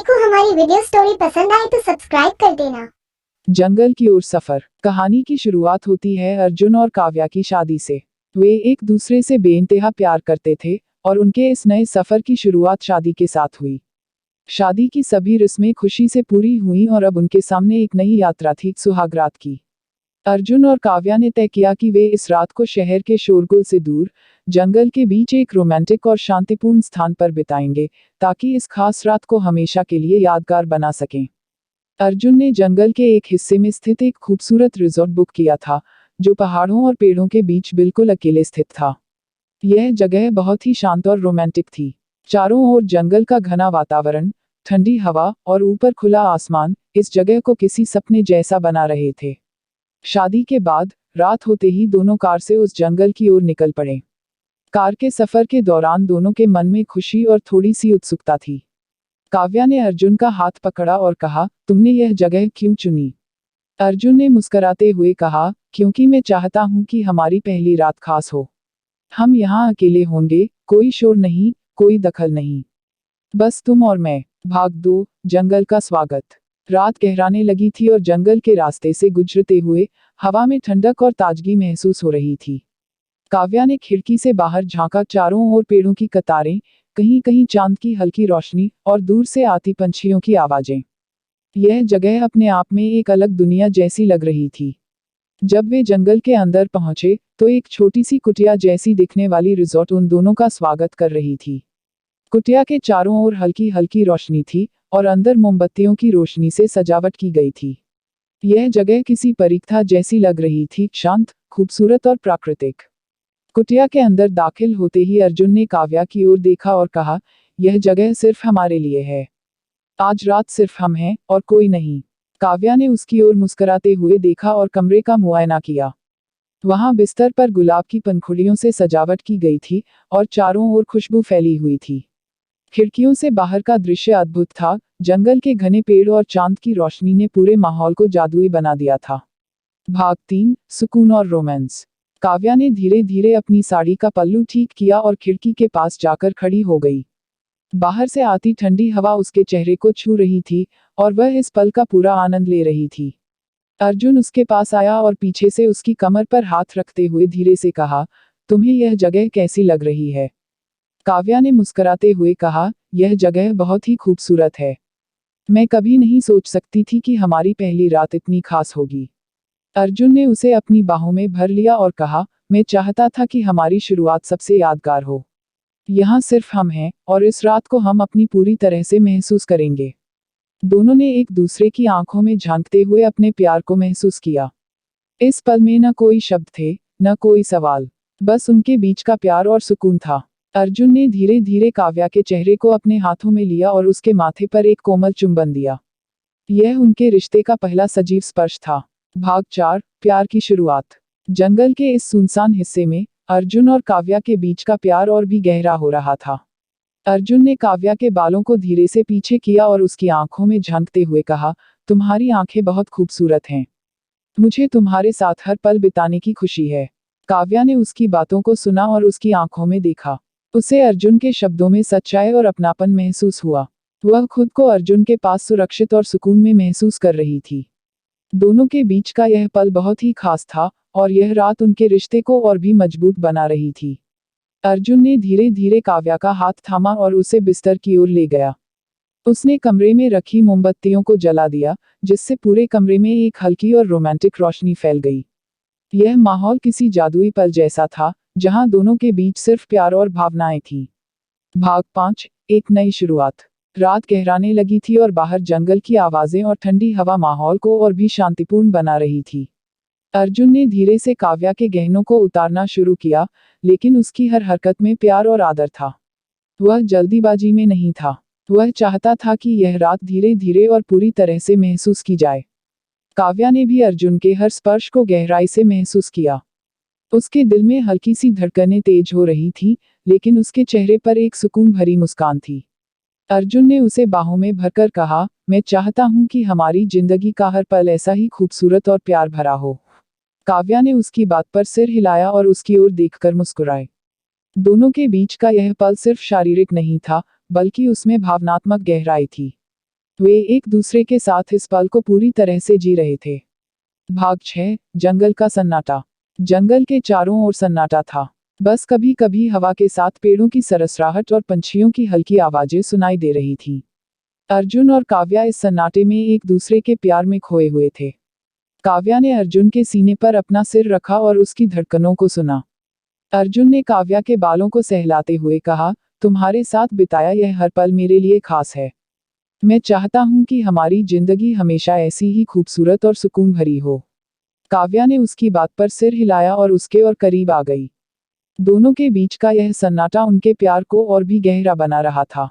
आपको हमारी video story पसंद आए तो सब्सक्राइब कर देना। जंगल की ओर सफर। कहानी की शुरुआत होती है अर्जुन और काव्या की शादी से। वे एक दूसरे से बेइंतहा प्यार करते थे और उनके इस नए सफर की शुरुआत शादी के साथ हुई। शादी की सभी रस्में खुशी से पूरी हुई और अब उनके सामने एक नई यात्रा थी, सुहागरात की। अर्जुन और काव्या ने तय किया कि वे इस रात को शहर के शोरगुल से दूर, जंगल के बीच एक रोमांटिक और शांतिपूर्ण स्थान पर बिताएंगे, ताकि इस खास रात को हमेशा के लिए यादगार बना सकें। अर्जुन ने जंगल के एक हिस्से में स्थित एक खूबसूरत रिजॉर्ट बुक किया था, जो पहाड़ों और पेड़ों के बीच बिल्कुल अकेले स्थित था। यह जगह बहुत ही शांत और रोमांटिक थी। चारों ओर जंगल का घना वातावरण, ठंडी हवा और ऊपर खुला आसमान इस जगह को किसी सपने जैसा बना रहे थे। शादी के बाद रात होते ही दोनों कार से उस जंगल की ओर निकल पड़े। कार के सफर के दौरान दोनों के मन में खुशी और थोड़ी सी उत्सुकता थी। काव्या ने अर्जुन का हाथ पकड़ा और कहा, तुमने यह जगह क्यों चुनी? अर्जुन ने मुस्कुराते हुए कहा, क्योंकि मैं चाहता हूं कि हमारी पहली रात खास हो। हम यहाँ अकेले होंगे, कोई शोर नहीं, कोई दखल नहीं। बस तुम और मैं। भाग 2, जंगल का स्वागत। रात गहराने लगी थी और जंगल के रास्ते से गुजरते हुए हवा में ठंडक और ताजगी महसूस हो रही थी। काव्या ने खिड़की से बाहर झांका। चारों ओर पेड़ों की कतारें, कहीं कहीं चांद की हल्की रोशनी और दूर से आती पंछियों की आवाजें। यह जगह अपने आप में एक अलग दुनिया जैसी लग रही थी। जब वे जंगल के अंदर पहुंचे तो एक छोटी सी कुटिया जैसी दिखने वाली रिजॉर्ट उन दोनों का स्वागत कर रही थी। कुटिया के चारों ओर हल्की हल्की रोशनी थी और अंदर मोमबत्तियों की रोशनी से सजावट की गई थी। यह जगह किसी परीक्षा जैसी लग रही थी, शांत, खूबसूरत और प्राकृतिक। कुटिया के अंदर दाखिल होते ही अर्जुन ने काव्या की ओर देखा और कहा, यह जगह सिर्फ हमारे लिए है। आज रात सिर्फ हम हैं और कोई नहीं। काव्या ने उसकी ओर मुस्कुराते हुए देखा और कमरे का मुआयना किया। वहां बिस्तर पर गुलाब की पंखुड़ियों से सजावट की गई थी और चारों ओर खुशबू फैली हुई थी। खिड़कियों से बाहर का दृश्य अद्भुत था। जंगल के घने पेड़ और चांद की रोशनी ने पूरे माहौल को जादुई बना दिया था। भाग 3, सुकून और रोमांस। काव्या ने धीरे धीरे अपनी साड़ी का पल्लू ठीक किया और खिड़की के पास जाकर खड़ी हो गई। बाहर से आती ठंडी हवा उसके चेहरे को छू रही थी और वह इस पल का पूरा आनंद ले रही थी। अर्जुन उसके पास आया और पीछे से उसकी कमर पर हाथ रखते हुए धीरे से कहा, तुम्हें यह जगह कैसी लग रही है? काव्या ने मुस्कुराते हुए कहा, यह जगह बहुत ही खूबसूरत है। मैं कभी नहीं सोच सकती थी कि हमारी पहली रात इतनी खास होगी। अर्जुन ने उसे अपनी बाहों में भर लिया और कहा, मैं चाहता था कि हमारी शुरुआत सबसे यादगार हो। यहाँ सिर्फ हम हैं और इस रात को हम अपनी पूरी तरह से महसूस करेंगे। दोनों ने एक दूसरे की आंखों में झांकते हुए अपने प्यार को महसूस किया। इस पल में न कोई शब्द थे, न कोई सवाल, बस उनके बीच का प्यार और सुकून था। अर्जुन ने धीरे धीरे काव्या के चेहरे को अपने हाथों में लिया और उसके माथे पर एक कोमल चुंबन दिया। यह उनके रिश्ते का पहला सजीव स्पर्श था। भाग 4, प्यार की शुरुआत। जंगल के इस सुनसान हिस्से में अर्जुन और काव्या के बीच का प्यार और भी गहरा हो रहा था। अर्जुन ने काव्या के बालों को धीरे से पीछे किया और उसकी आंखों में झांकते हुए कहा, तुम्हारी आंखें बहुत खूबसूरत हैं। मुझे तुम्हारे साथ हर पल बिताने की खुशी है। काव्या ने उसकी बातों को सुना और उसकी आंखों में देखा। उसे अर्जुन के शब्दों में सच्चाई और अपनापन महसूस हुआ। वह खुद को अर्जुन के पास सुरक्षित और सुकून में महसूस कर रही थी। दोनों के बीच का यह पल बहुत ही खास था और यह रात उनके रिश्ते को और भी मजबूत बना रही थी। अर्जुन ने धीरे धीरे काव्या का हाथ थामा और उसे बिस्तर की ओर ले गया। उसने कमरे में रखी मोमबत्तियों को जला दिया, जिससे पूरे कमरे में एक हल्की और रोमांटिक रोशनी फैल गई। यह माहौल किसी जादुई पल जैसा था, जहां दोनों के बीच सिर्फ प्यार और भावनाएं थीं। भाग 5, एक नई शुरुआत। रात गहराने लगी थी और बाहर जंगल की आवाजें और ठंडी हवा माहौल को और भी शांतिपूर्ण बना रही थी। अर्जुन ने धीरे से काव्या के गहनों को उतारना शुरू किया, लेकिन उसकी हर हरकत में प्यार और आदर था। वह जल्दीबाजी में नहीं था। वह चाहता था कि यह रात धीरे धीरे और पूरी तरह से महसूस की जाए। काव्या ने भी अर्जुन के हर स्पर्श को गहराई से महसूस किया। उसके दिल में हल्की सी धड़कनें तेज हो रही थीं, लेकिन उसके चेहरे पर एक सुकून भरी मुस्कान थी। अर्जुन ने उसे बाहों में भरकर कहा, मैं चाहता हूं कि हमारी जिंदगी का हर पल ऐसा ही खूबसूरत और प्यार भरा हो। काव्या ने उसकी बात पर सिर हिलाया और उसकी ओर देखकर मुस्कुराए। दोनों के बीच का यह पल सिर्फ शारीरिक नहीं था, बल्कि उसमें भावनात्मक गहराई थी। वे एक दूसरे के साथ इस पल को पूरी तरह से जी रहे थे। भाग 6। जंगल का सन्नाटा। जंगल के चारों ओर सन्नाटा था। बस कभी कभी हवा के साथ पेड़ों की सरसराहट और पंछियों की हल्की आवाजें सुनाई दे रही थी। अर्जुन और काव्या इस सन्नाटे में एक दूसरे के प्यार में खोए हुए थे। काव्या ने अर्जुन के सीने पर अपना सिर रखा और उसकी धड़कनों को सुना। अर्जुन ने काव्या के बालों को सहलाते हुए कहा, तुम्हारे साथ बिताया यह हर पल मेरे लिए खास है। मैं चाहता हूं कि हमारी जिंदगी हमेशा ऐसी ही खूबसूरत और सुकून भरी हो। काव्या ने उसकी बात पर सिर हिलाया और उसके और करीब आ गई। दोनों के बीच का यह सन्नाटा उनके प्यार को और भी गहरा बना रहा था।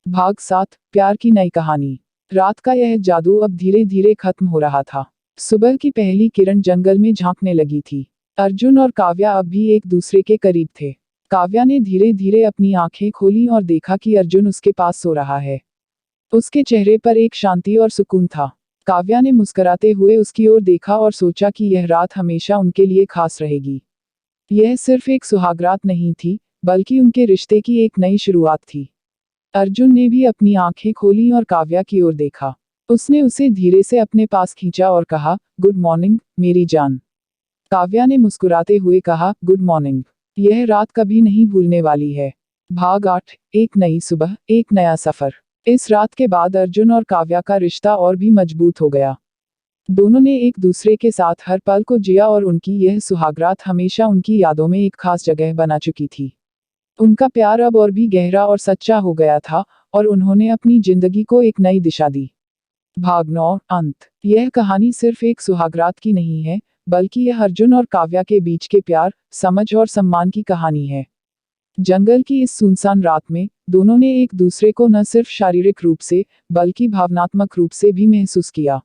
भाग 7। प्यार की नई कहानी। रात का यह जादू अब धीरे धीरे खत्म हो रहा था। सुबह की पहली किरण जंगल में झांकने लगी थी। अर्जुन और काव्या अब भी एक दूसरे के करीब थे। काव्या ने धीरे धीरे अपनी आंखें खोली और देखा कि अर्जुन उसके पास सो रहा है। उसके चेहरे पर एक शांति और सुकून था। काव्या ने मुस्कुराते हुए उसकी ओर देखा और सोचा कि यह रात हमेशा उनके लिए खास रहेगी। यह सिर्फ एक सुहागरात नहीं थी, बल्कि उनके रिश्ते की एक नई शुरुआत थी। अर्जुन ने भी अपनी आंखें खोली और काव्या की ओर देखा। उसने उसे धीरे से अपने पास खींचा और कहा, गुड मॉर्निंग मेरी जान। काव्या ने मुस्कुराते हुए कहा, गुड मॉर्निंग। यह रात कभी नहीं भूलने वाली है। भाग 8। एक नई सुबह, एक नया सफर। इस रात के बाद अर्जुन और काव्या का रिश्ता और भी मजबूत हो गया। दोनों ने एक दूसरे के साथ हर पल को जिया और उनकी यह सुहागरात हमेशा उनकी यादों में एक खास जगह बना चुकी थी। उनका प्यार अब और भी गहरा और सच्चा हो गया था और उन्होंने अपनी जिंदगी को एक नई दिशा दी। भाग 9। अंत। यह कहानी सिर्फ एक सुहागरात की नहीं है, बल्कि यह अर्जुन और काव्या के बीच के प्यार, समझ और सम्मान की कहानी है। जंगल की इस सुनसान रात में दोनों ने एक दूसरे को न सिर्फ शारीरिक रूप से, बल्कि भावनात्मक रूप से भी महसूस किया।